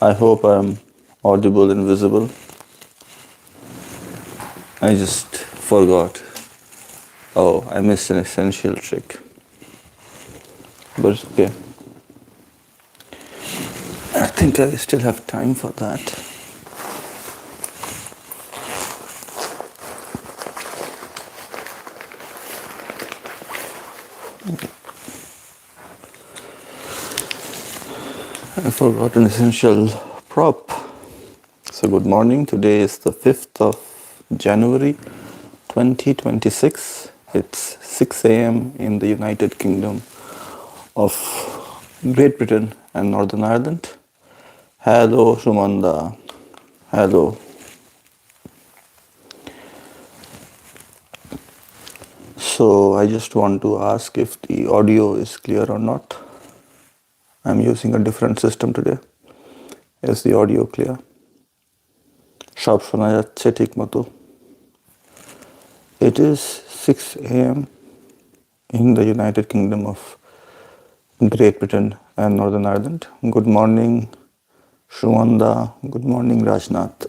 I hope I'm audible and visible. I just forgot. Oh, I missed an essential trick. But it's okay. I think I still have time for that. I forgot an essential prop. So, good morning. Today is the 5th of January 2026. It's 6 a.m. in the United Kingdom of Great Britain and Northern Ireland. Hello, Shumanda. Hello. So, I just want to ask if the audio is clear or not. I'm using a different system today. Is the audio clear? সব শোনা যাচ্ছে ঠিক মতো? It is 6 a.m. in the United Kingdom of Great Britain and Northern Ireland. Good morning, Shumanda. Good morning, Rajnath.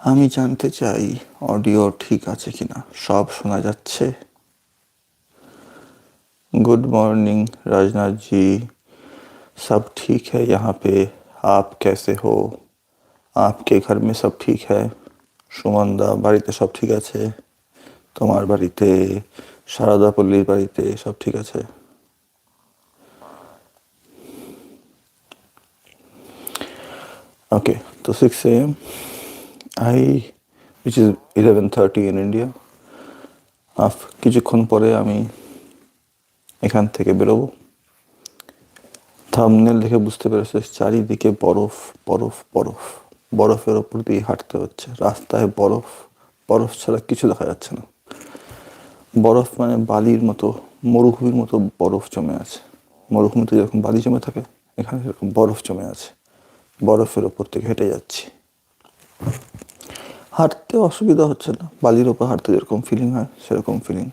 আমি জানতে চাই audio ঠিক আছে কিনা, সব শোনা যাচ্ছে? गुड मॉर्निंग राजनाथ जी, सब ठीक है यहाँ पे। आप कैसे हो? आपके घर में सब ठीक है? সুমনদা, বাড়িতে সব ঠিক আছে? তোমার বাড়িতে, সারদা পল্লীর বাড়িতে সব ঠিক আছে? Okay, so 6 a.m. which is 11:30 in India. কিছুক্ষণ পরে আমি এখান থেকে বেরোবো। থাম্বনেল দেখে বুঝতে পেরেছে চারিদিকে বরফ বরফ বরফ, বরফের ওপর দিয়ে হাঁটতে হচ্ছে। রাস্তায় বরফ, বরফ ছাড়া কিছু দেখা যাচ্ছে না। বরফ মানে বালির মতো, মরুভূমির মতো বরফ জমে আছে। মরুভূমিতে যেরকম বালি জমে থাকে, এখানে সেরকম বরফ জমে আছে। বরফের ওপর থেকে হেঁটে যাচ্ছি। হাঁটতে অসুবিধা হচ্ছে না, বালির ওপর হাঁটতে যেরকম ফিলিং হয় সেরকম ফিলিং।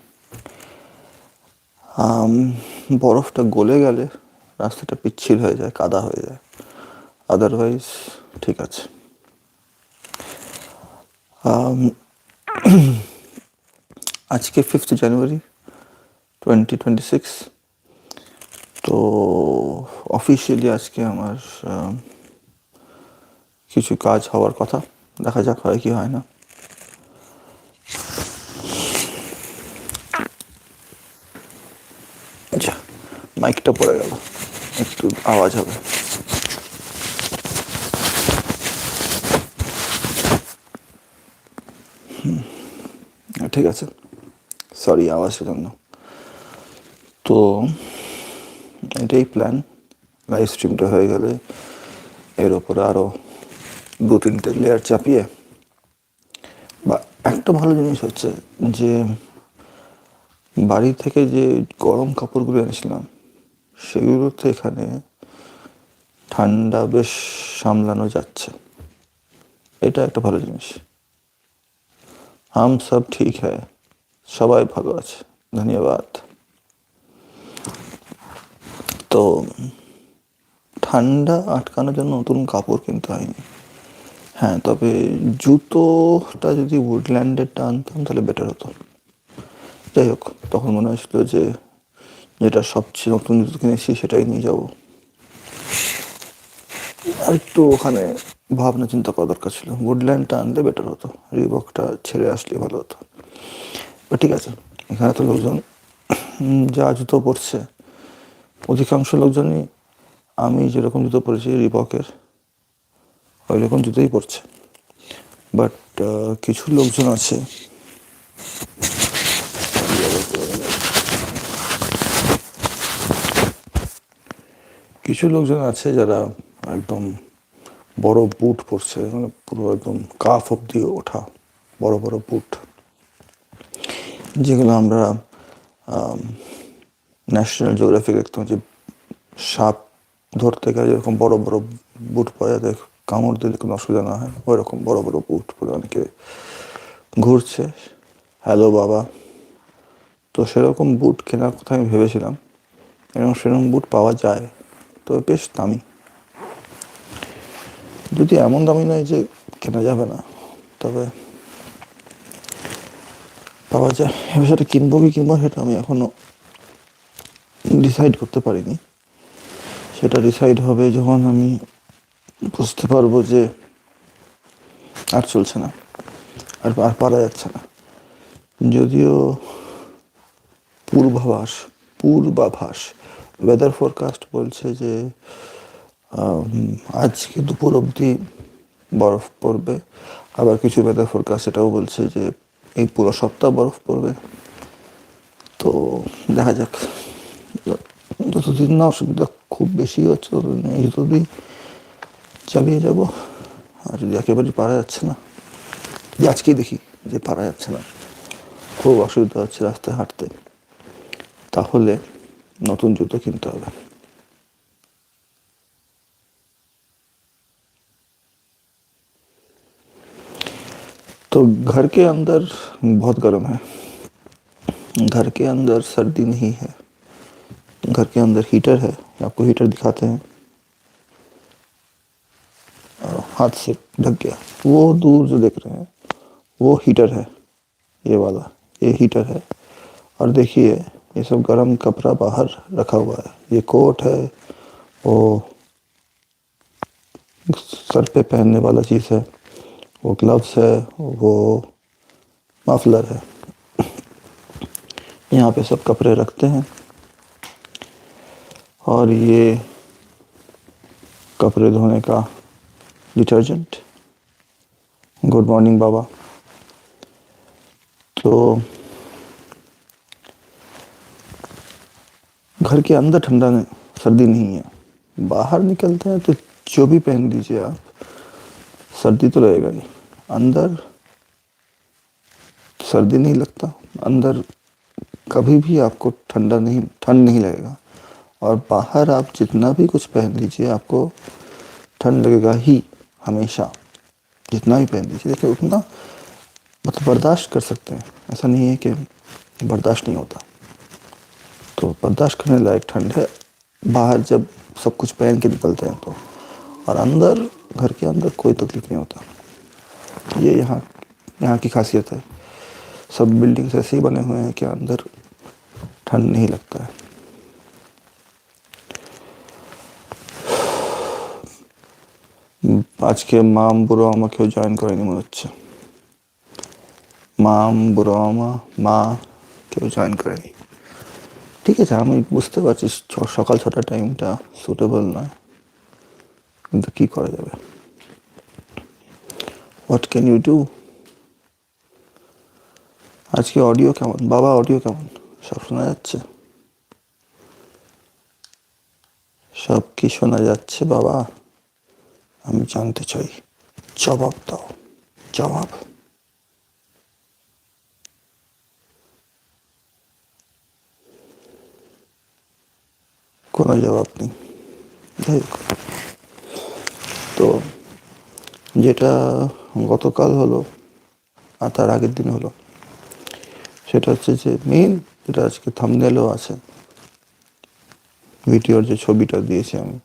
বরফটা গলে গেলে রাস্তাটা পিচ্ছিল হয়ে যায়, কাদা হয়ে যায়, আদারওয়াইজ ঠিক আছে। আজকে 5th জানুয়ারি 2026। তো অফিসিয়ালি আজকে আমার কিছু কাজ হওয়ার কথা, দেখা যাক হয় কি হয় না। আচ্ছা, মাইকটা পড়ে গেল, একটু আওয়াজ হবে। ঠিক আছে, সরি আওয়াজের জন্য। তো এটাই প্ল্যান, লাইভ স্ট্রিমটা হয়ে গেলে এর ওপরে আরও 2-3টে লেয়ার চাপিয়ে, বা একটা ভালো জিনিস হচ্ছে যে বাড়ি থেকে যে গরম কাপড়গুলো এনেছিলাম সেগুলোতে এখানে ঠান্ডা বেশ সামলানো যাচ্ছে। এটা একটা ভালো জিনিস। হাম সব ঠিক হ্যায়, সবাই ভালো আছে, ধন্যবাদ। তো ঠান্ডা আটকানোর জন্য নতুন কাপড় কিনতে হয়নি। হ্যাঁ, তবে জুতোটা যদি উডল্যান্ডেরটা আনতাম তাহলে বেটার হতো। যাই হোক, তখন মনে হয়েছিল যে যেটা সবচেয়ে নতুন জুতো কিনেছি সেটাই নিয়ে যাব। আর একটু ওখানে ভাবনা চিন্তা করা দরকার ছিল, উডল্যান্ডটা আনলে বেটার হতো, রিবকটা ছেড়ে আসলে ভালো হতো। ঠিক আছে, এখানে তো লোকজন যা জুতো পরছে, অধিকাংশ লোকজনই আমি যেরকম জুতো পরেছি রিবকের ওই রকম জুতোই পরছে। বাট কিছু লোকজন আছে, যারা একদম বড় বুট পরছে, মানে পুরো একদম কাফ অব্দি ওঠা বড় বড় বুট, যেগুলো আমরা ন্যাশনাল জিওগ্রাফি দেখতাম যে সাপ ধরতে গেলে যেরকম বড় বড় বুট পাওয়া যায়, কামড় দিলে কোনো অসুবিধা না হয়, ওই রকম বড় বড় বুট পরে অনেকে ঘুরছে। হ্যালো বাবা। তো সেরকম বুট কেনার কথা আমি ভেবেছিলাম, এবং সেরকম বুট পাওয়া যায়, তবে বেশ দামি। যদি এমন দামি নয় যে কেনা যাবে না, তবে পাওয়া যায়। এবার সেটা কিনবো কি কিনবো সেটা আমি এখনো ডিসাইড করতে পারিনি। সেটা ডিসাইড হবে যখন আমি বুঝতে পারবো যে আর চলছে না, আর আর পারা যাচ্ছে না। যদিও পূর্বাভাস পূর্বাভাস ওয়েদার ফোরকাস্ট বলছে যে আজকে দুপুর অবধি বরফ পড়বে। আবার কিছু ওয়েদার ফোরকাস্ট এটাও বলছে যে এই পুরো সপ্তাহ বরফ পড়বে। তো দেখা যাক, যতদিন না অসুবিধা খুব বেশি হচ্ছে ততদিন এই যতদিন চালিয়ে যাব। আর যদি একেবারেই পারা যাচ্ছে না, যে আজকেই দেখি যে পারা যাচ্ছে না, খুব অসুবিধা হচ্ছে রাস্তায় হাঁটতে, তাহলে নতুন জুতো কিনতে হবে। तो घर के अंदर बहुत गर्म है, घर के अंदर सर्दी नहीं है। घर के अंदर हीटर है, आपको हीटर दिखाते हैं। हाथ से ढक गया, वो दूर जो देख रहे हैं वो हीटर है, ये वाला, ये हीटर है। और देखिए ये सब गर्म कपड़ा बाहर रखा हुआ है। ये कोट है, वो सर पे पहनने वाला चीज़ है, वो ग्लव्स है, वो मफलर है। यहाँ पे सब कपड़े रखते हैं। और ये कपड़े धोने का डिटर्जेंट। गुड मॉर्निंग बाबा। तो घर के अंदर ठंडा नहीं, सर्दी नहीं है। बाहर निकलते हैं तो जो भी पहन लीजिए आप, सर्दी तो रहेगा ही। अंदर सर्दी नहीं लगता, अंदर कभी भी आपको ठंड नहीं लगेगा। और बाहर आप जितना भी कुछ पहन लीजिए आपको ठंड लगेगा ही हमेशा। जितना भी पहन लीजिए, देखिए उतना मतलब बर्दाश्त कर सकते हैं, ऐसा नहीं है कि बर्दाश्त नहीं होता। तो बर्दाश्त करने लायक ठंड है बाहर जब सब कुछ पहन के निकलते हैं तो। और अंदर, घर के अंदर कोई तकलीफ नहीं होता। ये यहाँ की खासियत है। सब बिल्डिंग्स ऐसे ही बने हुए हैं कि अंदर ठंड नहीं लगता है। আজকে মাম বুড়ো আমাকেও জয়েন করেনি মনে হচ্ছে। মাম বুড়ো মা কেউ জয়েন করেনি। ঠিক আছে, আমি বুঝতে পারছি সকাল 6টার টাইমটা সুটেবল নয়, কিন্তু কী করা যাবে। What can you do. আজকে অডিও কেমন বাবা, অডিও কেমন, সব শোনা যাচ্ছে? সব কি শোনা যাচ্ছে বাবা? আমি জানতে চাই, জবাব দাও, জবাব। কোনো জবাব নেই। যাই হোক, তো যেটা গতকাল হলো আর তার আগের দিন হলো, সেটা হচ্ছে যে মেন যেটা আজকে থাম্বনেলও আছে, ভিডিওর যে ছবিটা দিয়েছি আমি,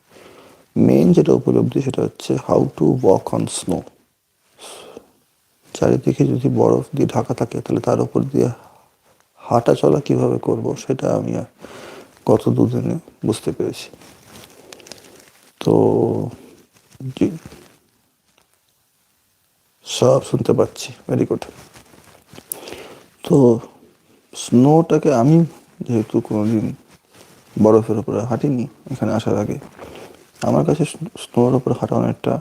মেন যেটা উপলব্ধি সেটা হচ্ছে how to walk on snow. চারিদিকে যদি বরফ দিয়ে ঢাকা থাকে তাহলে তার উপর দিয়ে হাঁটা চলা কীভাবে করব, সেটা আমি গত দুদিনে বুঝতে পেরেছি। তো জি, সব শুনতে পাচ্ছি, ভেরি গুড। তো স্নোটাকে আমি যেহেতু কোনোদিন বরফের উপরে হাঁটিনি এখানে আসার আগে, আমার কাছে স্নোর উপর হাঁটা অনেকটা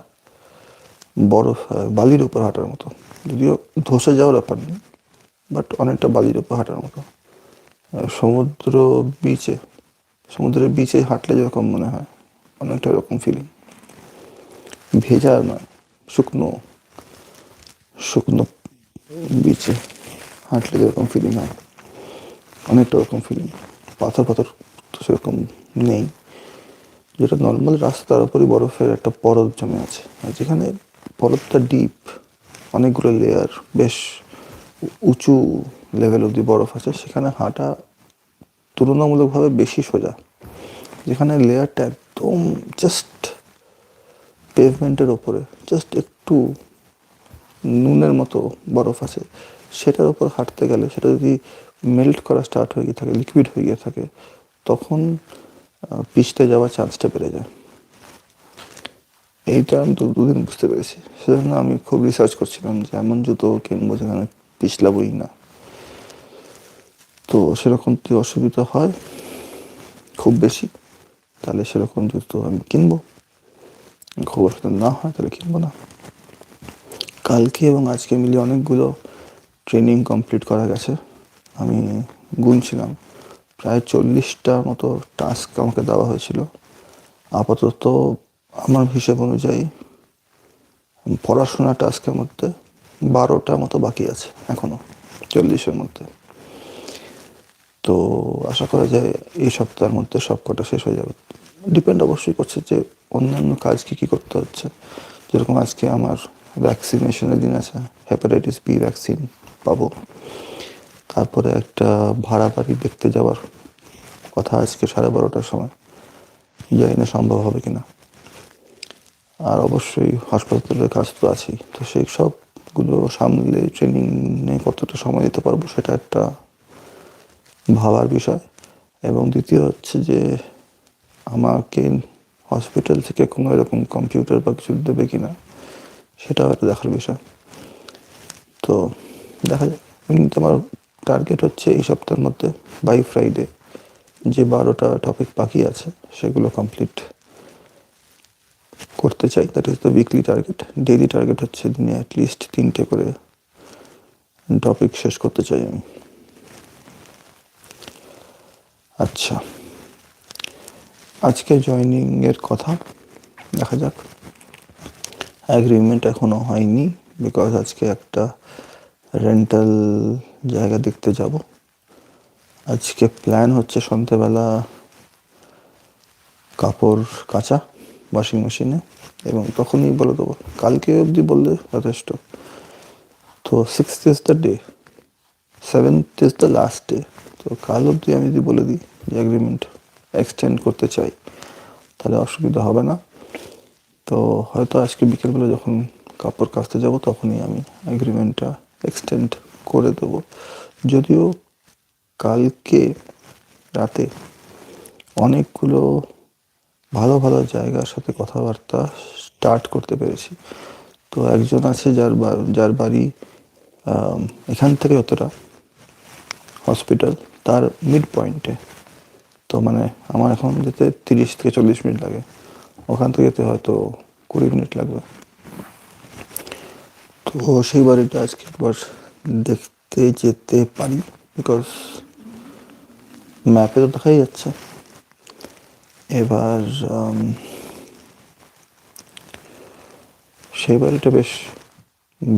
বরফ বালির উপর হাঁটার মতো। যদিও ধসে যাওয়ার ব্যাপার নেই, বাট অনেকটা বালির উপর হাঁটার মতো। সমুদ্রের বিচে হাঁটলে যেরকম মনে হয়, অনেকটা এরকম ফিলিং। ভেজা নয়, শুকনো শুকনো বিচে হাঁটলে যেরকম ফিলিং হয়, অনেকটা ওরকম ফিলিং। পাথর তো সেরকম নেই, যেটা নর্মাল রাস্তার ওপরই বরফের একটা পরত জমে আছে। আর যেখানে পরতটা ডিপ, অনেকগুলো লেয়ার, বেশ উঁচু লেভেল অবধি বরফ আছে, সেখানে হাঁটা তুলনামূলকভাবে বেশি সোজা। যেখানে লেয়ারটা একদম জাস্ট পেভমেন্টের ওপরে জাস্ট একটু নুনের মতো বরফ আছে, সেটার ওপর হাঁটতে গেলে সেটা যদি মেল্ট করা স্টার্ট হয়ে গিয়ে থাকে, লিকুইড হয়ে গিয়ে থাকে, তখন পিছতে যাওয়ার চান্সটা বেড়ে যায়। এইটা আমি তো দুদিন বুঝতে পেরেছি। সেজন্য আমি খুব রিসার্চ করছিলাম যে এমন জুতো কিনবো যেখানে পিছলাবই না। তো সেরকম যদি অসুবিধা হয় খুব বেশি, তাহলে সেরকম জুতো আমি কিনবো। খুব অসুবিধা না হয় তাহলে কিনবো না। কালকে এবং আজকে মিলিয়ে অনেকগুলো ট্রেনিং কমপ্লিট করা গেছে। আমি গুনছিলাম, প্রায় 40টা মতো টাস্ক আমাকে দেওয়া হয়েছিল। আপাতত আমার হিসেব অনুযায়ী পড়াশোনা টাস্কের মধ্যে 12টা মতো বাকি আছে এখনও 40-এর মধ্যে। তো আশা করা যায় এই সপ্তাহের মধ্যে সব কটা শেষ হয়ে যাবে। ডিপেন্ড অবশ্যই করছে যে অন্যান্য কাজ কী করতে হচ্ছে। যেরকম আজকে আমার ভ্যাকসিনেশনের দিন আছে, হেপাটাইটিস বি ভ্যাকসিন পাবো। তারপরে একটা ভাড়া বাড়ি দেখতে যাওয়ার কথা আজকে 12:30টার সময়, জানি না সম্ভব হবে কিনা। আর অবশ্যই হাসপাতালের কাজ তো আছেই। তো সেই সবগুলো সামলে ট্রেনিংয়ে কতটা সময় দিতে পারবো সেটা একটা ভাবার বিষয়। এবং দ্বিতীয় হচ্ছে যে আমাকে হসপিটাল থেকে কোনো এরকম কম্পিউটার বা কিছু দেবে কিনা, সেটাও একটা দেখার বিষয়। তো দেখা যাক। কিন্তু আমার টার্গেট হচ্ছে এই সপ্তাহের মধ্যে বাই ফ্রাইডে যে 12টা টপিক বাকি আছে সেগুলো কমপ্লিট করতে চাই। That is the weekly target. Daily target হচ্ছে দিনে অ্যাটলিস্ট 3টে করে টপিক শেষ করতে চাই আমি। আচ্ছা, আজকে জয়েনিংয়ের কথা, দেখা যাক। অ্যাগ্রিমেন্ট এখনও হয়নি, বিকজ আজকে একটা রেন্টাল জায়গা দেখতে যাব। আজকে প্ল্যান হচ্ছে সন্ধ্যেবেলা কাপড় কাচা ওয়াশিং মেশিনে, এবং তখনই বলে দেবো। কালকে অবধি বললে যথেষ্ট। তো 6th is the day, 7th is the last day. তো কাল অবধি আমি যদি বলে দিই যে অ্যাগ্রিমেন্ট এক্সটেন্ড করতে চাই, তাহলে অসুবিধা হবে না। তো হয়তো আজকে বিকেলবেলা যখন কাপড় কাচতে যাব তখনই আমি অ্যাগ্রিমেন্টটা এক্সটেন্ড করে দেবো। যদিও কালকে রাতে অনেকগুলো ভালো ভালো জায়গার সাথে কথাবার্তা স্টার্ট করতে পেরেছি। তো একজন আছে যার বাড়ি এখান থেকে যতটা হসপিটাল, তার মিড পয়েন্টে। তো মানে আমার এখন যেতে 30 থেকে 40 মিনিট লাগে, ওখান থেকে যেতে হয়তো 20 মিনিট লাগবে। তো সেই বাড়িটা আজকে একবার দেখতে যেতে পারি, বিকজ ম্যাপে তো দেখাই যাচ্ছে। এবার সেই বাড়িটা বেশ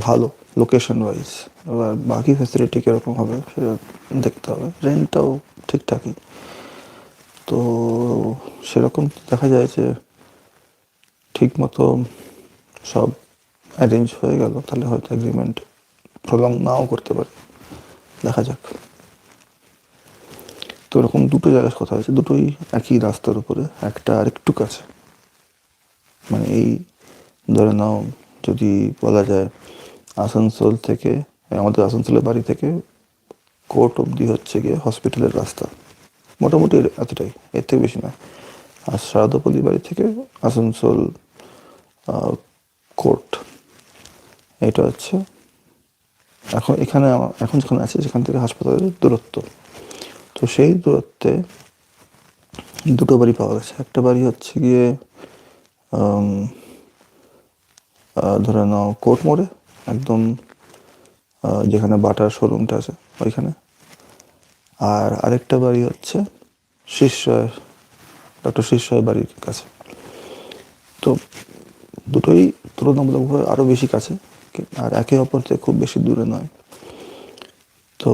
ভালো লোকেশন ওয়াইজ। এবার বাকি ফ্যাসিলিটি কীরকম হবে সেটা দেখতে হবে। রেন্টটাও ঠিকঠাকই। তো সেরকম দেখা যায় যে ঠিক মতো সব অ্যারেঞ্জ হয়ে গেল, তাহলে হয়তো এগ্রিমেন্ট প্রলং নাও করতে পারে, দেখা যাক। তো এরকম দুটো জায়গার কথা হয়েছে, দুটোই একই রাস্তার উপরে, একটা আরেকটু কাছে। মানে এই ধরে নাও, যদি বলা যায় আসানসোল থেকে, আমাদের আসানসোলের বাড়ি থেকে কোর্ট অবধি হচ্ছে গিয়ে হসপিটালের রাস্তা, মোটামুটি এতটাই, এর থেকে বেশি না। আর সারদাপল্লি বাড়ি থেকে আসানসোল কোর্ট, এটা হচ্ছে এখন এখানে এখন যেখানে আছে সেখান থেকে হাসপাতালের দূরত্ব। তো সেই দূরত্বে দুটো বাড়ি পাওয়া গেছে। একটা বাড়ি হচ্ছে গিয়ে ধরে নাও কোর্ট মোড়ে, একদম যেখানে বাটার শোরুমটা আছে ওইখানে। আর আরেকটা বাড়ি হচ্ছে শিষ্যয়, ডক্টর শিষ্যয় বাড়ির কাছে। তো দুটোই তুলনামূলকভাবে আরও বেশি কাছে, আর একে অপর থেকে খুব বেশি দূরে নয়। তো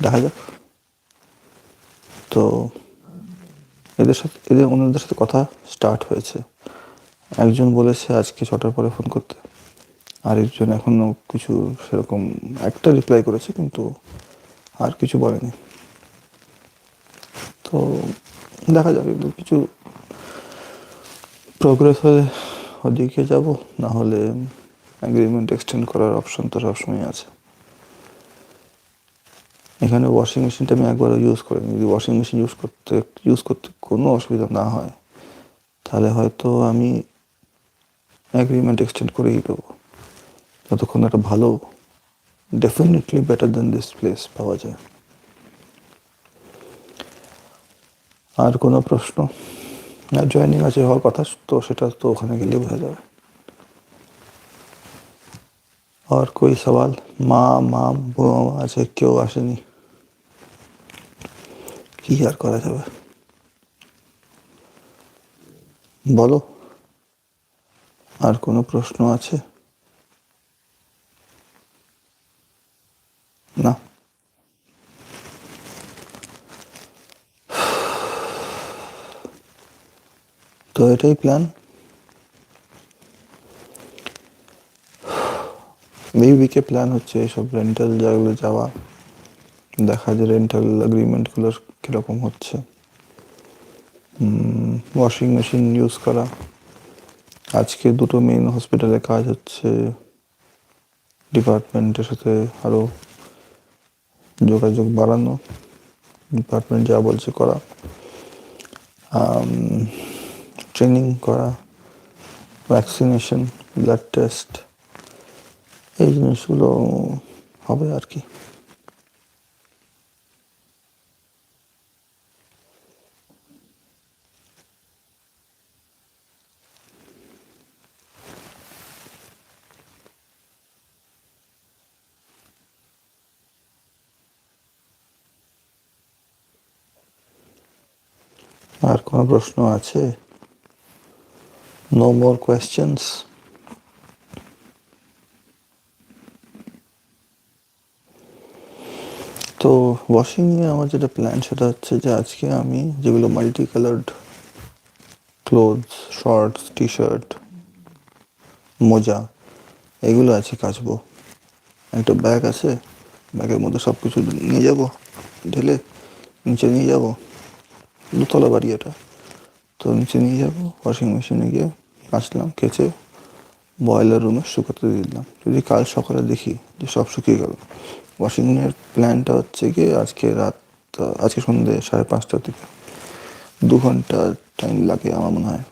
দেখা যাক। তো ওনাদের সাথে কথা স্টার্ট হয়েছে। একজন বলেছে আজকে 6টার পরে ফোন করতে, আরেকজন এখনও কিছু সেরকম একটা রিপ্লাই করেছে, কিন্তু আর কিছু বলেনি। তো দেখা যাবে, কিছু প্রোগ্রেস হলে ওদিকে যাব, না হলে অ্যাগ্রিমেন্ট এক্সটেন্ড করার অপশন তো সবসময় আছে। এখানে ওয়াশিং মেশিনটা আমি একবারও ইউজ করিনি। যদি ওয়াশিং মেশিন ইউজ করতে কোনো অসুবিধা না হয়, তাহলে হয়তো আমি অ্যাগ্রিমেন্ট এক্সটেন্ড করেই দেবো, যতক্ষণ একটা ভালো, definitely better then this place পাওয়া যায়। আর কোনো প্রশ্ন? না, জয়েনিং আছে হওয়ার কথা, তো সেটা তো ওখানে গেলে বোঝা যাবে। আর कोई सवाल? মা আছে, কেউ আসেনি, কি আর করা যাবে বলো? আর কোনো প্রশ্ন আছে? না? তো এটাই প্ল্যান। এই উইকে প্ল্যান হচ্ছে এসব রেন্টাল জায়গাগুলো যাওয়া, দেখা যে রেন্টাল এগ্রিমেন্টগুলোর কীরকম হচ্ছে, ওয়াশিং মেশিন ইউজ করা। আজকে দুটো মেন হসপিটালে কাজ হচ্ছে, ডিপার্টমেন্টের সাথে আরও যোগাযোগ বাড়ানো, ডিপার্টমেন্ট যা বলছে করা, ট্রেনিং করা, ভ্যাকসিনেশন, ব্লাড টেস্ট, এই জিনিসগুলো হবে আর কি। আর কোনো প্রশ্ন আছে? No more questions? তো ওয়াশিং নিয়ে আমার যেটা প্ল্যান সেটা হচ্ছে যে আজকে আমি যেগুলো multi coloured clothes, shorts, T shirt, মোজা, এগুলো আছে কাচবো। একটা ব্যাগ আছে, ব্যাগের মধ্যে সব কিছু নিয়ে যাব, ঢেলে নিচে নিয়ে যাব, দুতলা বাড়ি এটা, তো নিচে নিয়ে যাব, ওয়াশিং মেশিনে গিয়ে কাচলাম, কেচে বয়লার রুমে শুকাতে দিয়ে দিলাম। যদি কাল সকালে দেখি যে সব শুকিয়ে গেল, ওয়াশিংয়ের প্ল্যানটা হচ্ছে গিয়ে আজকে সন্ধ্যে 5:30 থেকে 2 ঘন্টা টাইম লাগে আমার মনে হয়।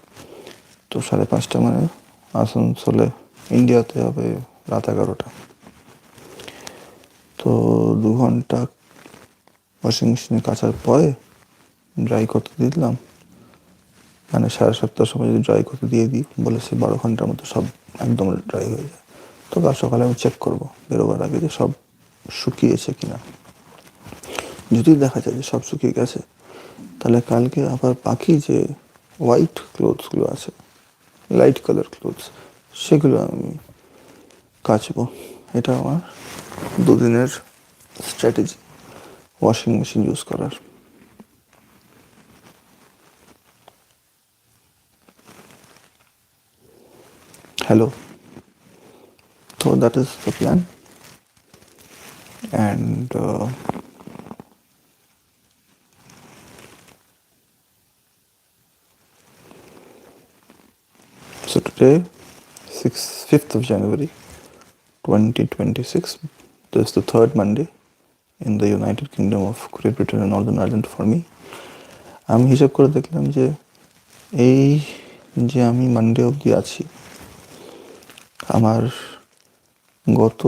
তো 5:30 মানে আসানসোলে ইন্ডিয়াতে হবে রাত 11টা। তো 2 ঘন্টা ওয়াশিং মেশিনে কাচার পরে ড্রাই করতে দিয়ে দিলাম, মানে 7:30টার সময় যদি ড্রাই করতে দিয়ে দিই, বলেছে 12 ঘন্টার মতো সব একদম ড্রাই হয়ে যায়। তো কাল সকালে আমি চেক করবো বেরোবার আগে যে সব শুকিয়েছে কিনা। যদি দেখা যায় যে সব শুকিয়ে গেছে, তাহলে কালকে আবার বাকি যে হোয়াইট ক্লোথসগুলো আছে, লাইট কালার ক্লোথস, সেগুলো আমি কাচবো। এটা আমার 2 দিনের স্ট্র্যাটেজি ওয়াশিং মেশিন ইউজ করার। হ্যালো, তো that is the plan. And so today, 5th of January 2026, this is the third Monday in the United Kingdom of Great Britain and Northern Ireland for me. আমি হিসাব করে দেখলাম যে এই যে আমি মানডে অবধি আছি, আমার গত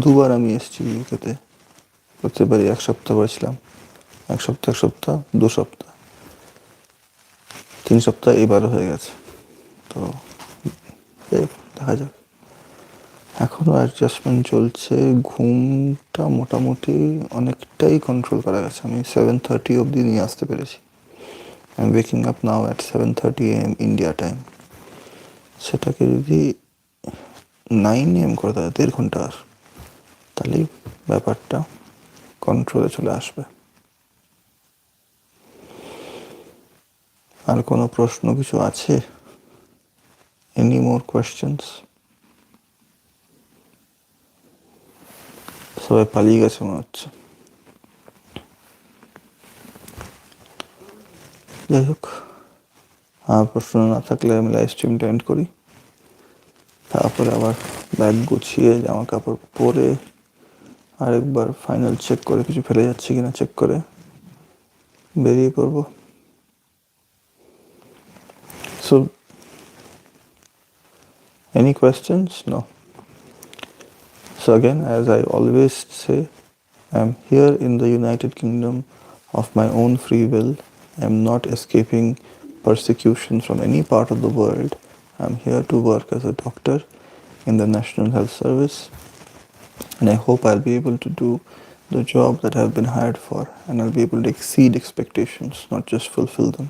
2বার আমি এসেছি ইউকেতে, প্রত্যেকবারই 1 সপ্তাহ করেছিলাম, 1 সপ্তাহ 2 সপ্তাহ, 3 সপ্তাহ এবারও হয়ে গেছে। তো দেখা যাক, এখনও অ্যাডজাস্টমেন্ট চলছে। ঘুমটা মোটামুটি অনেকটাই কন্ট্রোল করা গেছে, আমি 7:30 অবধি নিয়ে আসতে পেরেছি। I am waking up now at 7:30 AM India time. সেটাকে যদি 9 AM করে দেয়, 1.5 ঘন্টা, তাহলেই ব্যাপারটা কন্ট্রোলে চলে আসবে। আর কোনো প্রশ্ন কিছু আছে? Any more questions? সবাই পালিয়ে গেছে মনে হচ্ছে। যাই হোক, প্রশ্ন না থাকলে আমি লাইভ স্ট্রিমটা এন্ড করি, তারপরে আবার ব্যাগ গুছিয়ে জামা কাপড় পরে আরেকবার ফাইনাল চেক করে কিছু ফেলে যাচ্ছে কিনা চেক করে বেরিয়ে পড়বো। So any questions? No. So again, as I always say, I am here in the United Kingdom of my own free will. I am not escaping persecution from any part of the world. I am here to work as a doctor in the National Health Service, and I hope I'll be able to do the job that I've been hired for, and I'll be able to exceed expectations, not just fulfill them.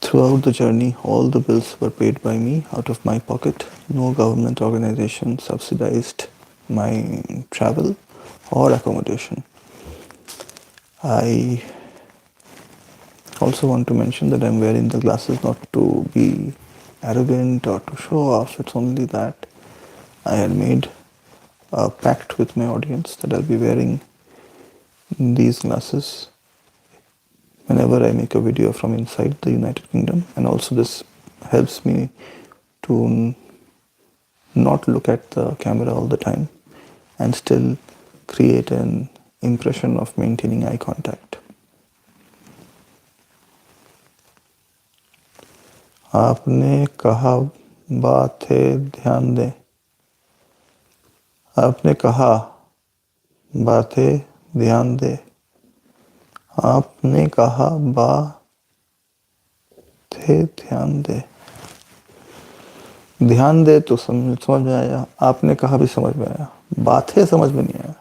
Throughout the journey, all the bills were paid by me out of my pocket. No government organization subsidized my travel or accommodation. I also want to mention that I'm wearing the glasses not to be arrogant or to show off. It's only that I had made a pact with my audience that I'll be wearing these glasses whenever I make a video from inside the United Kingdom, and also this helps me to not look at the camera all the time and still create an impression of maintaining eye contact. आपने कहा बातें ध्यान दे, आपने कहा बातें ध्यान दे, आपने कहा बातें ध्यान दे। ध्यान दे तो समझ में आया, आपने कहा भी समझ में आया, बातें समझ में नहीं आया।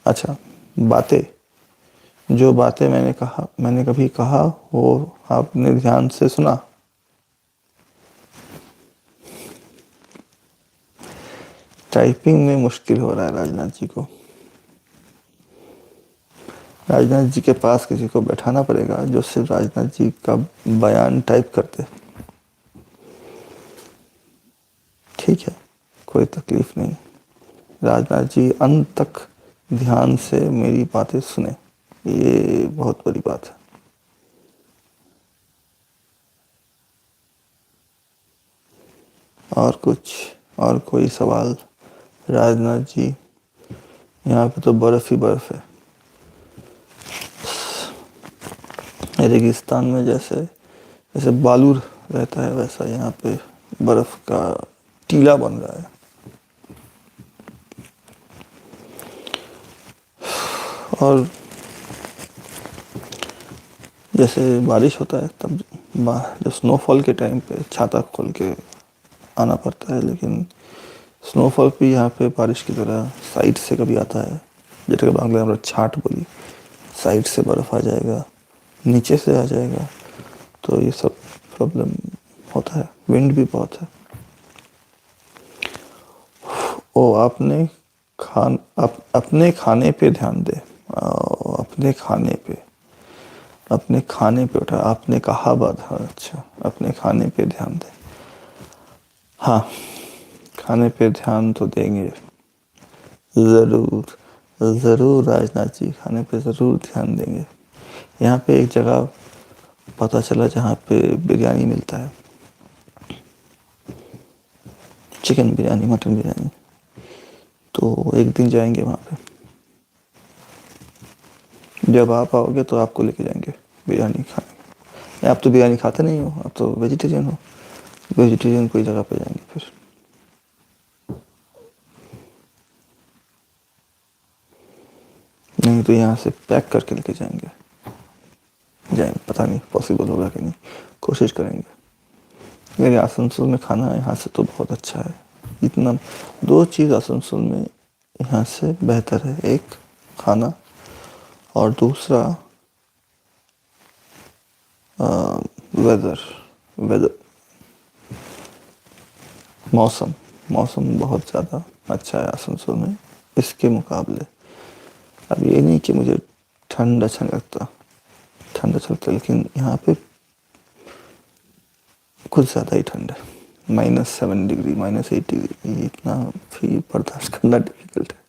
अच्छा, बातें, जो बातें मैंने कभी कहा वो आपने ध्यान से सुना। टाइपिंग में मुश्किल हो रहा है राजनाथ जी को। राजनाथ जी के पास किसी को बैठाना पड़ेगा जो सिर्फ राजनाथ जी का बयान टाइप करते। ठीक है, कोई तकलीफ नहीं। राजनाथ जी अंत तक ध्यान से मेरी बातें सुने, ये बहुत बड़ी बात है। और कोई सवाल? राजनाथ जी, यहाँ पे तो बर्फ ही बर्फ है। रेगिस्तान में जैसे बालू रहता है वैसा यहाँ पे बर्फ का टीला बन रहा है। और जैसे बारिश होता है तब जो स्नोफॉल के टाइम पे छाता खोल के आना पड़ता है, लेकिन स्नोफॉल भी यहाँ पे बारिश की तरह साइड से कभी आता है, जैसे बांग्ला में छाट बोली, साइड से बर्फ़ आ जाएगा, नीचे से आ जाएगा, तो ये सब प्रॉब्लम होता है। विंड भी बहुत है। ओ, अपने खाने पे ध्यान दे। अपने खाने पे उठा, आपने कहा बात। हाँ, अच्छा, अपने खाने पे ध्यान दे। हाँ, खाने पे ध्यान तो देंगे, ज़रूर राजनाथ जी, खाने पे ज़रूर ध्यान देंगे। यहाँ पे एक जगह पता चला जहाँ पे बिरयानी मिलता है, चिकन बिरयानी, मटन बिरयानी, तो एक दिन जाएंगे वहाँ पे। जब आप आओगे तो आपको लेके जाएंगे बिरयानी खाने। आप तो बिरयानी खाते नहीं हो, आप तो वेजिटेरियन हो। वेजिटेरियन कोई जगह पे जाएंगे फिर। नहीं तो यहाँ से पैक करके लेके जाएंगे, पता नहीं पॉसिबल होगा कि नहीं, कोशिश करेंगे। मेरे आसनसोल में खाना यहाँ से तो बहुत अच्छा है। इतना 2 चीज़ आसनसोल में यहाँ से बेहतर है, एक खाना और दूसरा वेदर मौसम बहुत ज़्यादा अच्छा है आसनसोल में इसके मुकाबले। अब ये नहीं कि मुझे ठंड अच्छा नहीं लगता, ठंड अच्छा लगता, लेकिन यहाँ पे कुछ ज़्यादा ही ठंड है। -7 डिग्री, -8 डिग्री, इतना भी बर्दाश्त करना डिफिकल्ट है।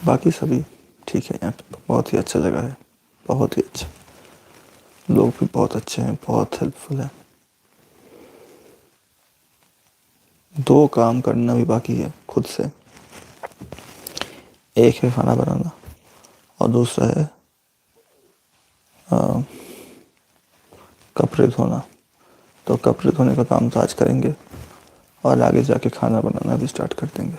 बाकी सभी ठीक है, यहाँ पे बहुत ही अच्छा जगह है। बहुत ही अच्छा, लोग भी बहुत अच्छे हैं, बहुत हेल्पफुल हैं। 2 काम करना भी बाकी है खुद से। एक है खाना बनाना और दूसरा है कपड़े धोना। तो कपड़े धोने का काम तो आज करेंगे और आगे जाके खाना बनाना भी स्टार्ट कर देंगे।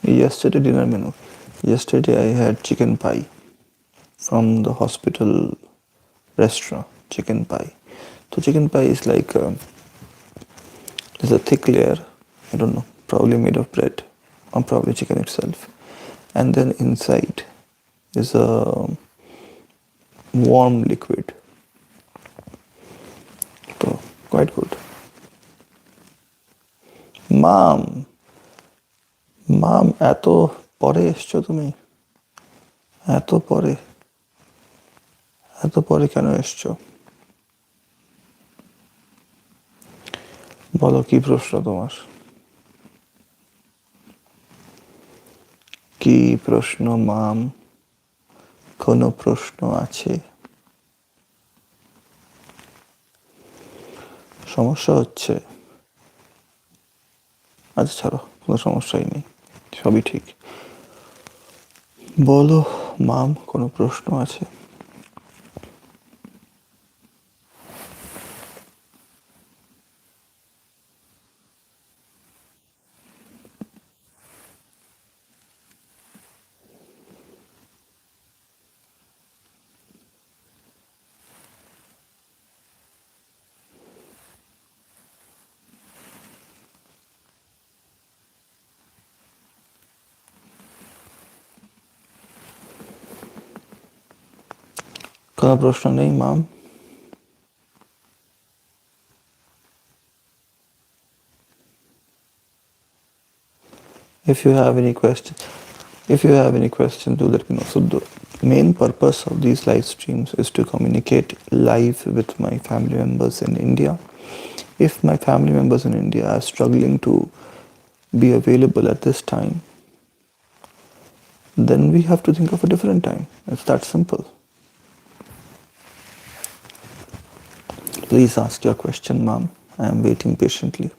Yesterday dinner menu. Yesterday I had chicken pie from the hospital restaurant. Chicken pie. So chicken pie is like it's a thick layer. I don't know, probably made of bread or probably chicken itself, and then inside is a warm liquid. So quite good. মাম মাম এত পরে এসছো তুমি? এত পরে এত পরে কেন এসছো? বলো কি প্রশ্ন তোমার? কি প্রশ্ন মাম? কোনো প্রশ্ন আছে? সমস্যা হচ্ছে? আচ্ছা ছাড়ো, কোনো সমস্যাই নেই, সবই ঠিক। বলো মাম, কোনো প্রশ্ন আছে? কোনো প্রশ্ন নেই মাম? If you have any questions, do let me know. So the main purpose of these live streams is to communicate live with my family members in India. If my family members in India are struggling to be available at this time, then we have to think of a different time. It's that simple. Please ask your question, ma'am. I am waiting patiently.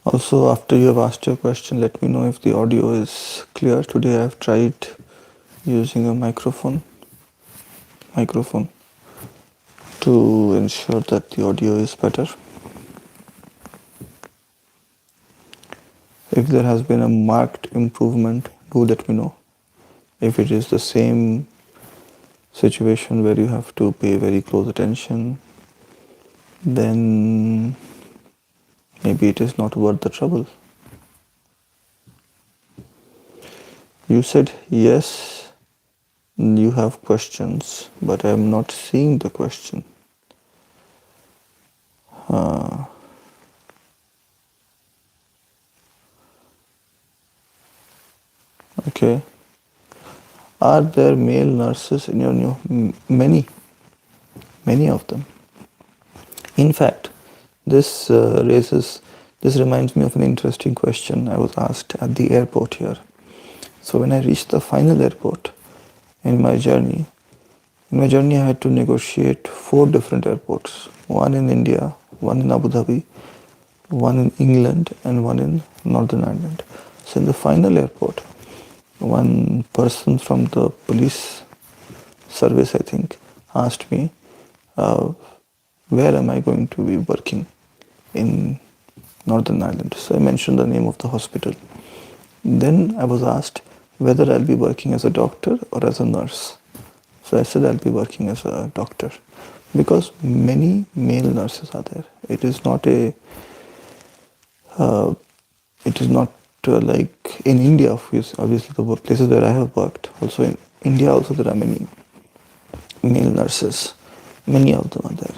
Also, after you have asked your question, let me know if the audio is clear. Today I have tried using a microphone to ensure that the audio is better. If there has been a marked improvement, do let me know. If it is the same situation where you have to pay very close attention, then maybe it is not worth the trouble. You said yes, you have questions, but I am not seeing the question. Okay. Are there male nurses in your new? Many of them. In fact, this reminds me of an interesting question I was asked at the airport here. So when I reached the final airport in my journey, I had to negotiate 4 different airports. One in India, one in Abu Dhabi, one in England, and one in Northern Ireland. So in the final airport, one person from the police service, I think, asked me, where am I going to be working in Northern Ireland? So I mentioned the name of the hospital. Then I was asked whether I'll be working as a doctor or as a nurse. So I said I'll be working as a doctor because many male nurses are there. It is not like in India, obviously the places where I have worked. Also in India, also there are many male nurses. Many of them are there.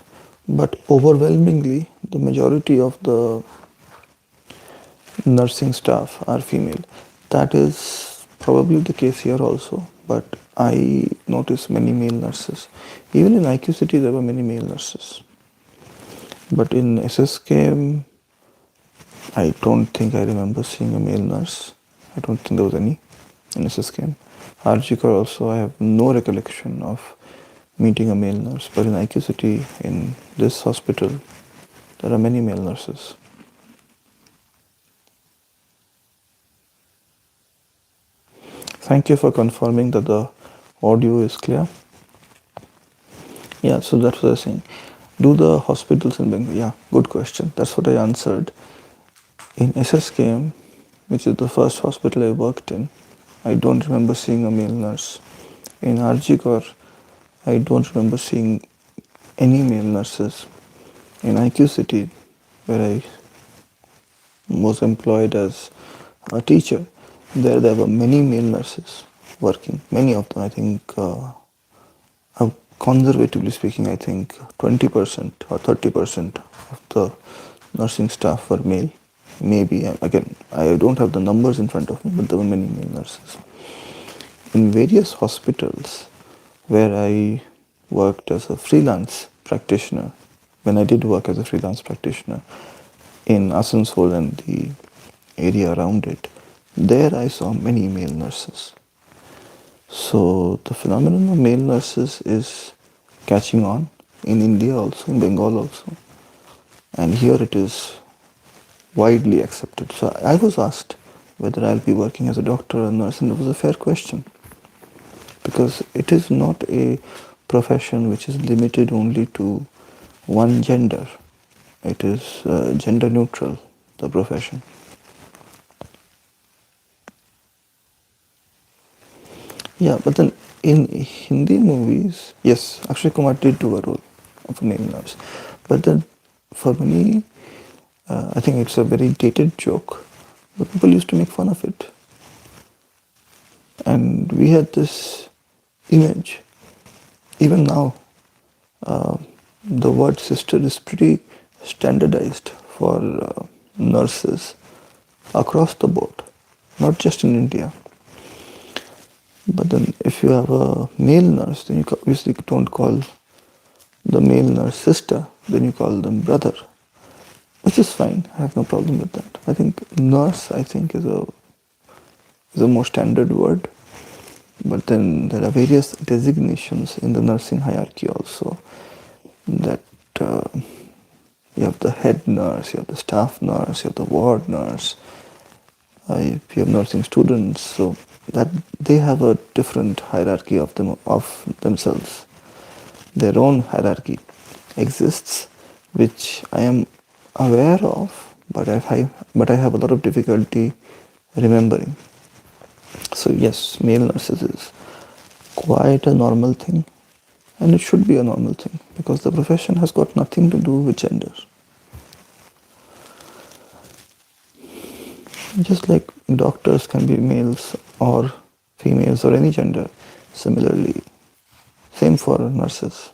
But overwhelmingly, the majority of the nursing staff are female. That is probably the case here also, but I noticed many male nurses. Even in IQ City, there were many male nurses. But in SSKM, I don't think I remember seeing a male nurse. I don't think there was any in SSKM. Arjikar also, I have no recollection of meeting a male nurse. But in IQ City, in this hospital, there are many male nurses. Thank you for confirming that the audio is clear. Yeah, so that's what I was saying. Do the hospitals in Bengal? Yeah, good question. That's what I answered. In SSKM, which is the first hospital I worked in, I don't remember seeing a male nurse. In RG I don't remember seeing any male nurses. In IQ City, where I was employed as a teacher, there were many male nurses working. Many of them, I think, conservatively speaking, I think 20% or 30% of the nursing staff were male. Maybe, again, I don't have the numbers in front of me, but there were many male nurses. In various hospitals where I worked as a freelance practitioner, when I did work as a freelance practitioner in Asansol and the area around it, there I saw many male nurses. So the phenomenon of male nurses is catching on in India also, in Bengal also, and here it is widely accepted. So I was asked whether I'll be working as a doctor or a nurse, and it was a fair question because it is not a profession which is limited only to one gender. It is gender neutral, the profession. Yeah, but then in Hindi movies, yes, Akshay Kumar did do a role of a male nurse. But then for many, I think it's a very dated joke, but people used to make fun of it. And we had this image, even now, the word sister is pretty standardized for nurses across the board, not just in India. But then if you have a male nurse, then you obviously don't call the male nurse sister, then you call them brother, which is fine. I have no problem with that. I think nurse, is a more standard word. But then there are various designations in the nursing hierarchy also, that you have the head nurse, you have the staff nurse, you have the ward nurse, you have nursing students, so that they have a different hierarchy of themselves. Their own hierarchy exists, which I am aware of, but I have a lot of difficulty remembering. So yes, male nurses is quite a normal thing, and it should be a normal thing because the profession has got nothing to do with gender. Just like doctors can be males or females or any gender, similarly, same for nurses.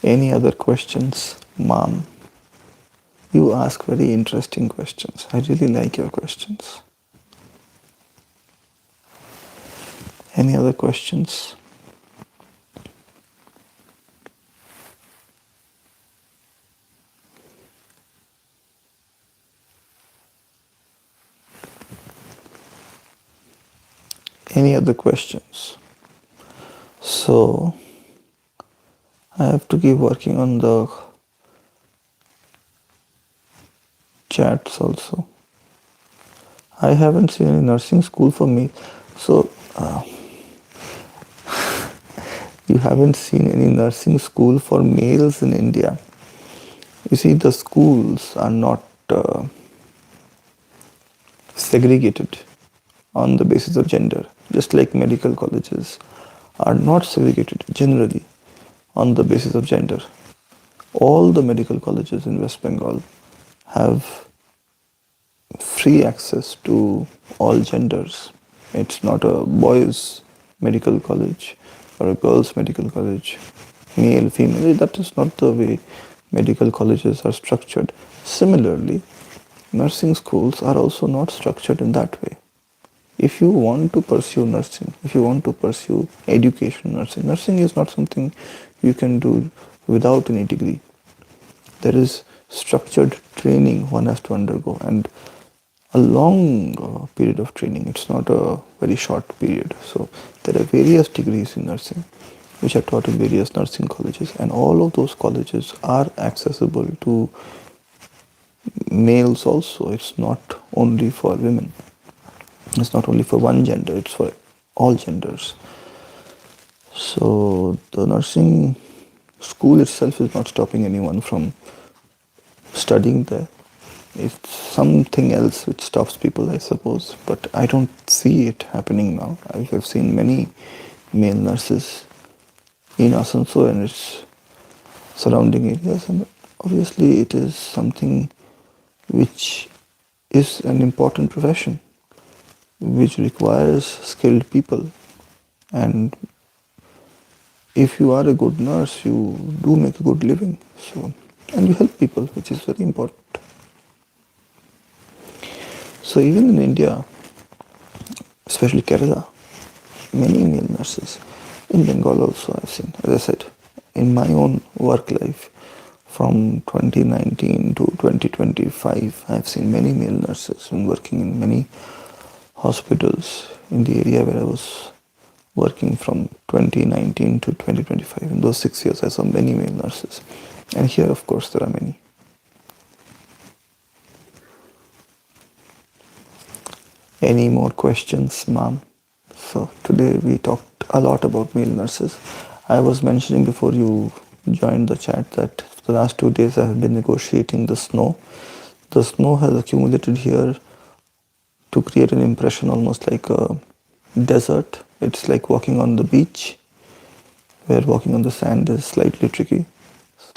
Any other questions, Mom? You ask very interesting questions. I really like your questions. Any other questions? Any other questions? So, I have to keep working on the chats also. I haven't seen any nursing school for me. So, you haven't seen any nursing school for males in India. You see, the schools are not segregated on the basis of gender, just like medical colleges are not segregated generally on the basis of gender. All the medical colleges in West Bengal have free access to all genders. It's not a boys' medical college or a girls' medical college, male, female. That is not the way medical colleges are structured. Similarly, nursing schools are also not structured in that way. If you want to pursue nursing, if you want to pursue education nursing, nursing is not something you can do without any degree. There is structured training one has to undergo, and a long period of training. It's not a very short period. So there are various degrees in nursing which are taught in various nursing colleges, and all of those colleges are accessible to males also. It's not only for women. It's not only for one gender, it's for all genders. So the nursing school itself is not stopping anyone from studying there. It's something else which stops people, I suppose. But I don't see it happening now. I have seen many male nurses in Asansol and its surrounding areas, and obviously it is something which is an important profession, which requires skilled people. And if you are a good nurse, you do make a good living. So, and you help people, which is very important. So even in India, especially Kerala, many male nurses. In Bengal also I've seen, as I said, in my own work life, from 2019 to 2025, I've seen many male nurses working in many hospitals in the area where I was working from 2019 to 2025. In those 6 years, I saw many male nurses. And here, of course, there are many. Any more questions, ma'am? So today we talked a lot about male nurses. I was mentioning before you joined the chat that the last 2 days I have been negotiating the snow. The snow has accumulated here to create an impression almost like a desert. It's like walking on the beach, where walking on the sand is slightly tricky.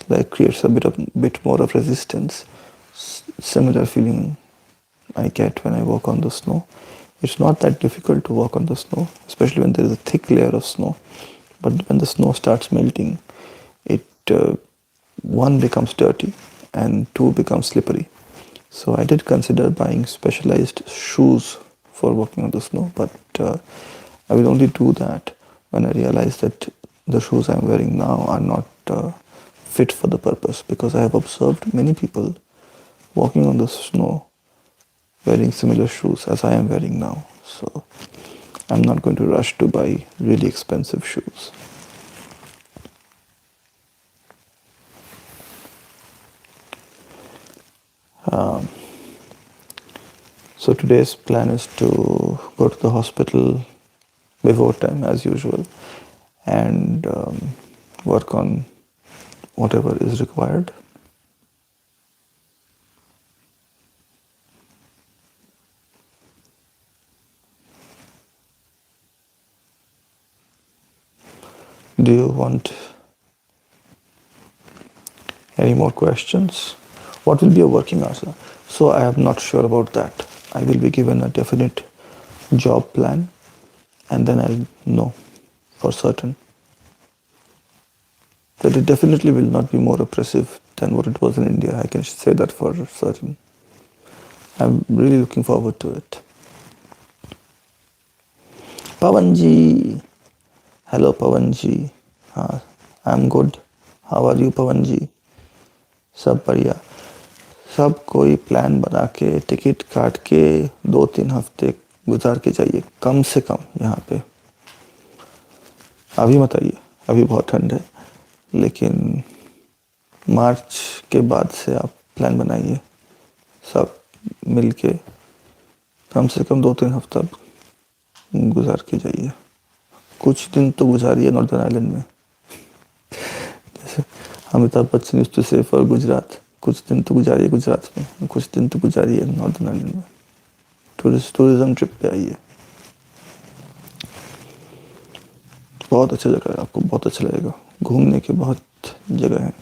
Like creates a bit more of resistance. Similar feeling I get when I walk on the snow. It's not that difficult to walk on the snow, especially when there is a thick layer of snow. But when the snow starts melting, it one becomes dirty and two becomes slippery. So I did consider buying specialized shoes for walking on the snow, but I will only do that when I realize that the shoes I'm wearing now are not fit for the purpose, because I have observed many people walking on the snow wearing similar shoes as I am wearing now. So I'm not going to rush to buy really expensive shoes. So today's plan is to go to the hospital before time as usual and work on whatever is required. Do you want any more questions? What will be a working hours? So I am not sure about that. I will be given a definite job plan and then I'll know for certain that it definitely will not be more oppressive than what it was in India. I can say that for certain. I'm really looking forward to it. Pavanji. Hello Pavanji. I'm good. How are you Pavanji? सब बढ़िया. सब कोई plan बना के ticket काट के 2-3 हफ्ते गुजार के जाइए कम से कम यहाँ पे. अभी मत आइए, अभी बहुत ठंड है, लेकिन मार्च के बाद से आप प्लान बनाइए सब मिल के, कम से कम 2-3 हफ्ता गुजार के जाइए. कुछ दिन तो गुजारिए नॉर्दर्न आइलैंड में. जैसे अमिताभ बच्चन यूज्ड टू से फॉर गुजरात, कुछ दिन तो गुजारिए गुजरात में, कुछ दिन तो गुजारिए नॉर्दर्न आइलैंड में. टूरिज्म ट्रिप पे आइए. बहुत अच्छा जगह है, आपको बहुत अच्छा लगेगा. घूमने के बहुत जगह है.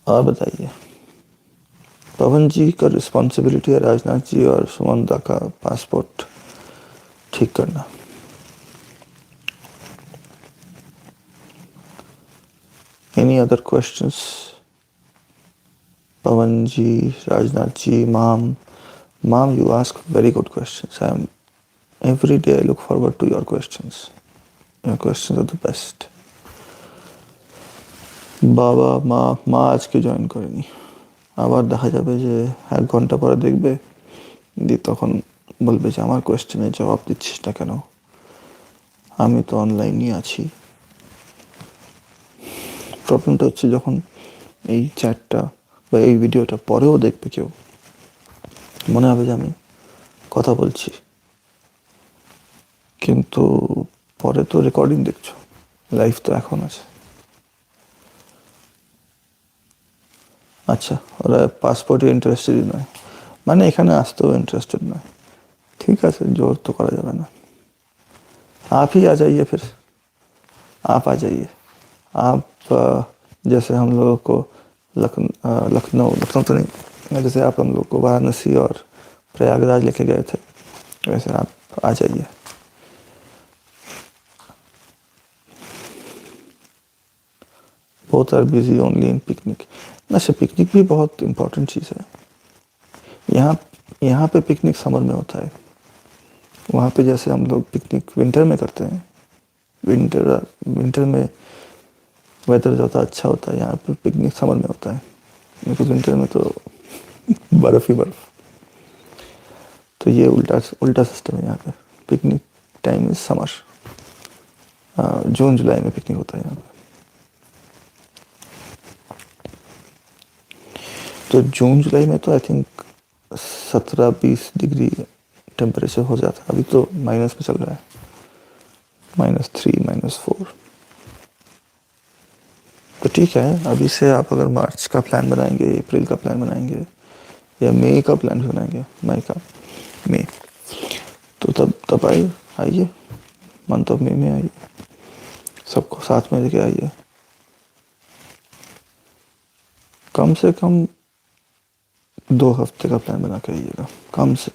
और बताइए. पवन जी का रिस्पॉन्सिबिलिटी है राजनाथ जी और सुमंता का पासपोर्ट ठीक करना. Any other questions? Pawan ji, Rajnath ji, Mom, you ask very good questions. Every day I look forward to your questions. Your questions are the best. বাবা মা আজকে জয়েন করেনি, আবার দেখা যাবে যে 1 ঘন্টা পরে দেখবে, দিয়ে তখন বলবে যে আমার কোয়েশ্চেনের জবাব দিচ্ছিস না কেন, আমি তো অনলাইনই আছি। প্রবলেমটা হচ্ছে যখন এই চ্যাটটা বা এই ভিডিওটা পরেও দেখবে কেউ, মনে হবে যে আমি কথা বলছি, কিন্তু পরে তো রেকর্ডিং দেখছো, লাইভ তো এখন আছে। আচ্ছা, ওরা পাসপোর্টে ইন্টারেস্টেডই নয়, মানে এখানে আসতেও ইন্টারেস্টেড নয়। ठीक है सर, जोर तो करा जाए ना। आप ही आ जाइए फिर, आप आ जाइए। आप जैसे हम लोगों को लखनऊ लखनऊ तो नहीं, जैसे आप हम लोग को वाराणसी और प्रयागराज लेके गए थे, वैसे आप आ जाइए। Both are busy only in picnic. वैसे पिकनिक भी बहुत इम्पोर्टेंट चीज़ है। यहाँ पे पिकनिक समर में होता है, वहाँ पे जैसे हम लोग पिकनिक विंटर में करते हैं, विंटर में वेदर ज़्यादा अच्छा होता है, यहाँ पे पिकनिक समर में होता है, क्योंकि विंटर में तो बर्फ़ ही बर्फ़। तो ये उल्टा सिस्टम है यहाँ पे। पिकनिक टाइम इज समर, जून जुलाई में पिकनिक होता है यहाँ पे। तो जून जुलाई में तो आई थिंक 17-20 डिग्री टेम्परेचर हो जाता है। अभी तो माइनस में चल रहा है, -3 -4। तो ठीक है, अभी से आप अगर मार्च का प्लान बनाएंगे, अप्रैल का प्लान बनाएंगे, या मई का प्लान भी बनाएंगे, मई, तो तब आइए मंथ ऑफ मई में आइए, सबको साथ में लेके आइए। कम से कम 2 हफ्ते का प्लान बना के आइएगा, कम से।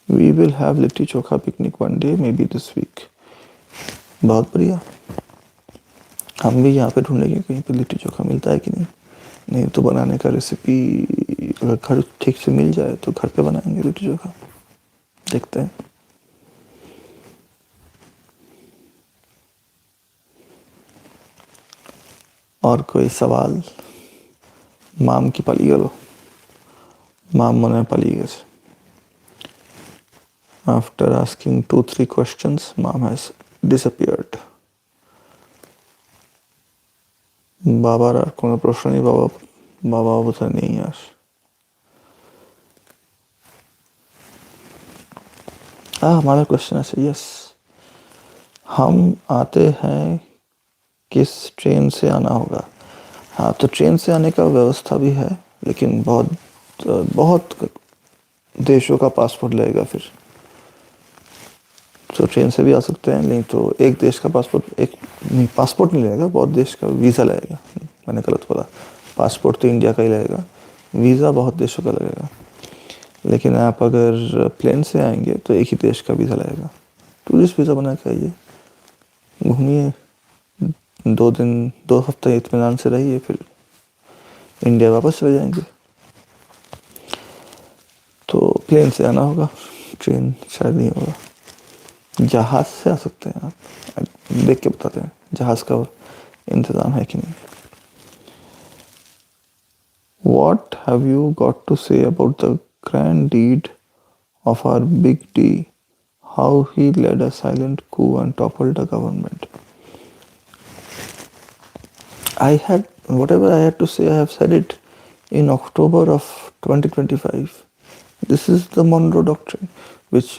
We will have litti chokha picnic one day, maybe this week. बहुत बढ़िया। हम भी यहाँ पे ढूंढेंगे कहीं पे लिट्टी चोखा मिलता है कि नहीं तो बनाने का रेसिपी अगर घर ठीक से मिल जाए तो घर पे बनाएंगे लिट्टी चोखा, देखते हैं। और कोई सवाल? माम की पाली गलो, माम मने पाली गए। After asking 2-3 questions, mom has disappeared. বাবার আর কোনো প্রশ্ন নেই, বাবা বোধহয় নেই আর। हमारा क्वेश्चन है, यस, हम आते हैं किस ट्रेन से आना होगा? हाँ, तो ट्रेन से आने का व्यवस्था भी है, लेकिन बहुत देशों का पासपोर्ट लगेगा फिर। तो ट्रेन से भी आ सकते हैं, नहीं तो एक देश का पासपोर्ट नहीं लगेगा, बहुत देश का वीज़ा लगेगा। मैंने गलत बोला, पासपोर्ट तो इंडिया का ही लगेगा, वीज़ा बहुत देशों का लगेगा। लेकिन आप अगर प्लेन से आएंगे तो एक ही देश का वीज़ा लगेगा। टूरिस्ट वीज़ा बना के आइए, घूमिए 2 दिन 2 हफ्ते इत्मीनान से रहिए, फिर इंडिया वापस चले जाएंगे। तो प्लेन से आना होगा, ट्रेन शायद नहीं होगा। जहाज़ से आ सकते हैं आप, देख के बताते हैं जहाज़ का इंतज़ाम है कि नहीं। What have you got to say about the grand deed of our Big D, how he led a silent coup and toppled the government? Whatever I had to say, I have said it in October of 2025. This is the Monroe Doctrine, which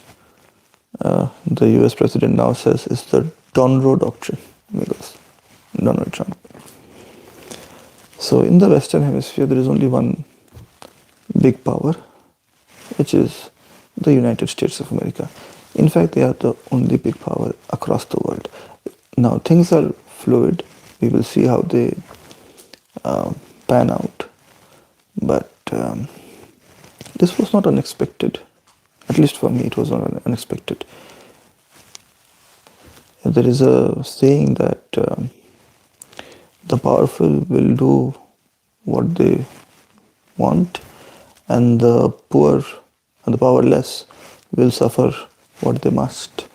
the US president now says is the Donroe Doctrine, because Donald Trump. So in the Western Hemisphere, there is only one big power, which is the United States of America. In fact, they are the only big power across the world. Now, things are fluid. We will see how they pan out. But this was not unexpected. At least for me, it was not unexpected. There is a saying that the powerful will do what they want, and the poor and the powerless will suffer what they must.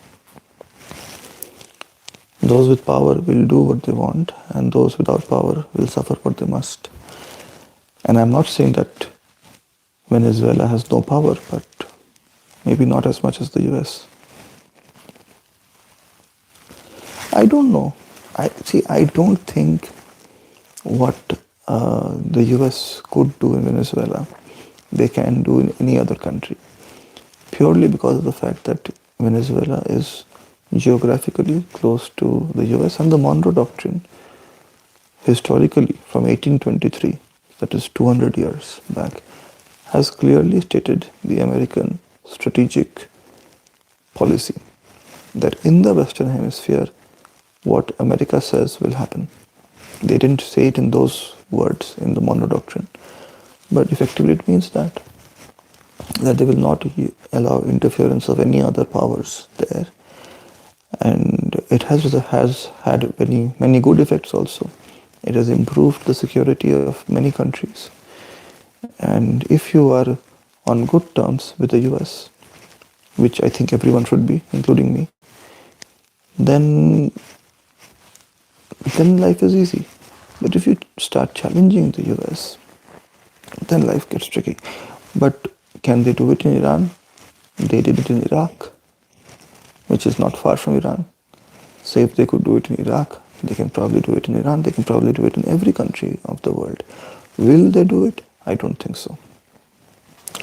Those with power will do what they want, and those without power will suffer what they must. And I'm not saying that Venezuela has no power, but maybe not as much as the US. I don't know. I don't think what the US could do in Venezuela, they can do in any other country. Purely because of the fact that Venezuela is geographically close to the US, and the Monroe Doctrine, historically from 1823, that is 200 years back, has clearly stated the American strategic policy that in the Western Hemisphere, what America says will happen. They didn't say it in those words in the Monroe Doctrine, but effectively it means that they will not allow interference of any other powers there, and it has had many good effects also. It has improved the security of many countries, and if you are on good terms with the US, which I think everyone should be, including me, then life is easy. But if you start challenging the US, then life gets tricky. But can they do it in Iran? They did it in Iraq, which is not far from Iran. So if they could do it in Iraq, they can probably do it in Iran. They can probably do it in every country of the world. Will they do it? I don't think so.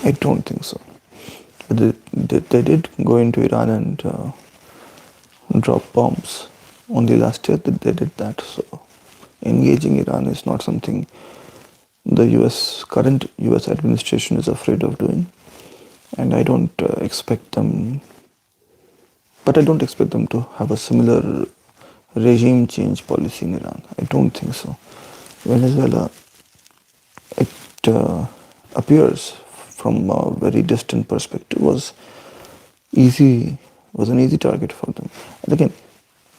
I don't think so. They did go into Iran and drop bombs. Only last year that they did that. So engaging Iran is not something the current US administration is afraid of doing. And I don't expect them, but I don't expect them to have a similar regime change policy in Iran. I don't think so. Venezuela, it appears from a very distant perspective, was an easy target for them. And again,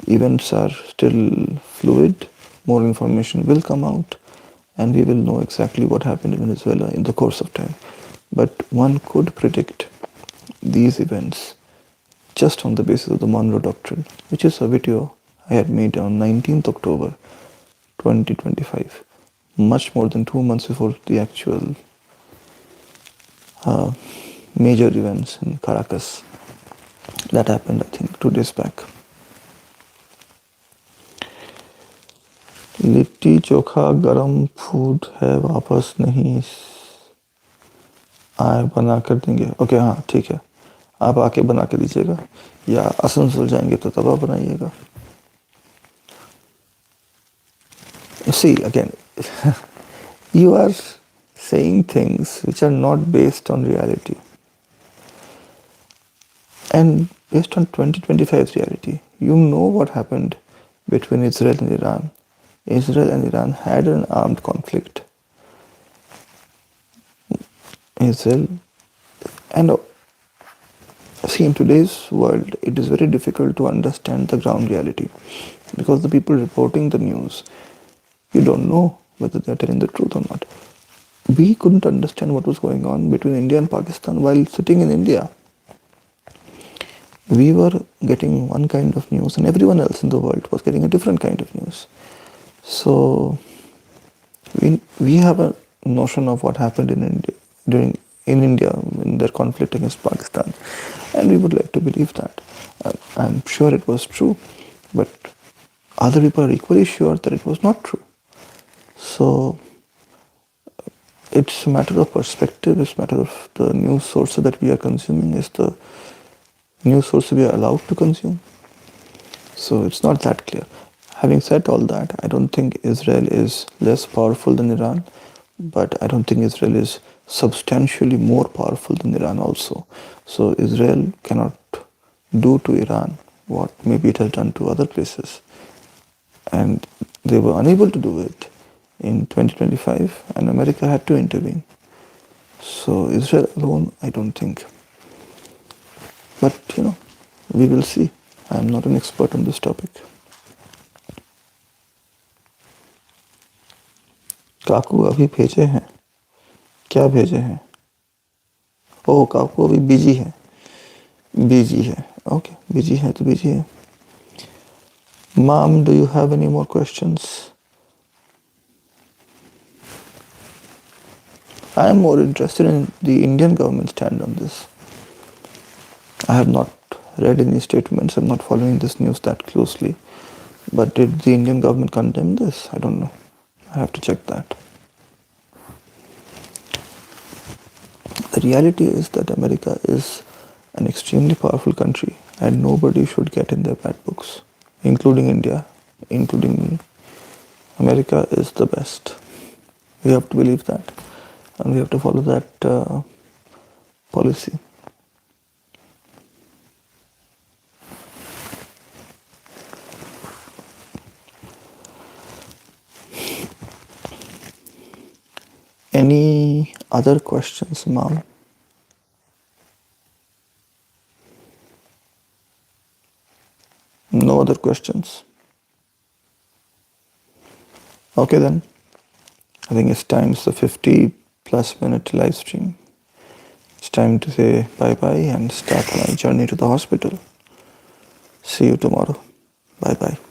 events are still fluid. More information will come out, and we will know exactly what happened in Venezuela in the course of time. But one could predict these events just on the basis of the Monroe Doctrine, which is a video I had made on 19th October 2025, much more than 2 months before the actual major events in Caracas that happened, I think, 2 days back. Litti chokha गरम food है, वापस नहीं आए बना कर देंगे. Okay, हाँ ठीक है, आप आके बना के दीजिएगा, या आसनसोल जाएंगे तो तब आप बनाइएगा. See, again, you are saying things which are not based on reality, and based on 2025's reality. You know what happened between Israel and Iran. Israel and Iran had an armed conflict. Israel, and see, in today's world, it is very difficult to understand the ground reality, because the people reporting the news, you don't know whether they're telling the truth or not. We couldn't understand what was going on between India and Pakistan while sitting in India. We were getting one kind of news, and everyone else in the world was getting a different kind of news. So we have a notion of what happened in India in their conflict against Pakistan, and we would like to believe that. I'm sure it was true, but other people are equally sure that it was not true. So it's a matter of perspective. It's a matter of the news sources that we are consuming is the news source we are allowed to consume. So it's not that clear. Having said all that, I don't think Israel is less powerful than Iran, but I don't think Israel is substantially more powerful than Iran also. So Israel cannot do to Iran what maybe it has done to other places. And they were unable to do it in 2025, and America had to intervene. So Israel alone, I don't think. But, we will see. I'm not an expert on this topic. काकू अभी भेजे हैं. क्या भेजे हैं? ओह, काकू अभी busy है। Busy है, okay, busy है तो बिजी है। Mom, do you have any more questions? I am more interested in the Indian government stand on this. I have not read any statements. I'm not following this news that closely. But did the Indian government condemn this? I don't know. I have to check that. The reality is that America is an extremely powerful country and nobody should get in their bad books, including India, including me. America is the best. We have to believe that and we have to follow that policy. Any other questions, Mom? No other questions? Okay then. I think it's time. It's a 50 plus minute live stream. It's time to say bye bye and start my journey to the hospital. See you tomorrow. Bye bye.